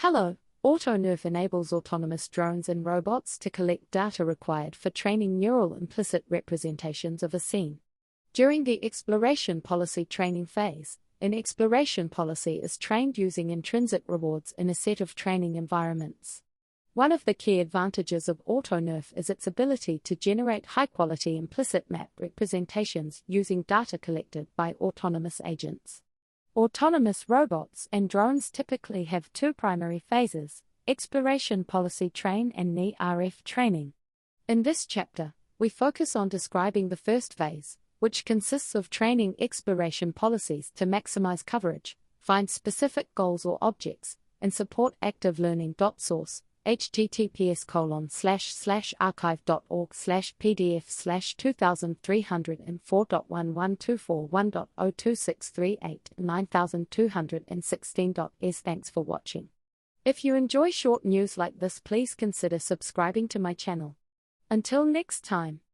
Hello, AutoNeRF enables autonomous drones and robots to collect data required for training neural implicit representations of a scene. During the exploration policy training phase, an exploration policy is trained using intrinsic rewards in a set of training environments. One of the key advantages of AutoNeRF is its ability to generate high-quality implicit map representations using data collected by autonomous agents. Autonomous robots and drones typically have two primary phases: exploration policy train and AutoNeRF training. In this chapter, we focus on describing the first phase, which consists of training exploration policies to maximize coverage, find specific goals or objects, and support active learning. Source: https://archive.org/pdf/200300.12411.02638-9216.s. Thanks for watching. If you enjoy short news like this, please consider subscribing to my channel. Until next time.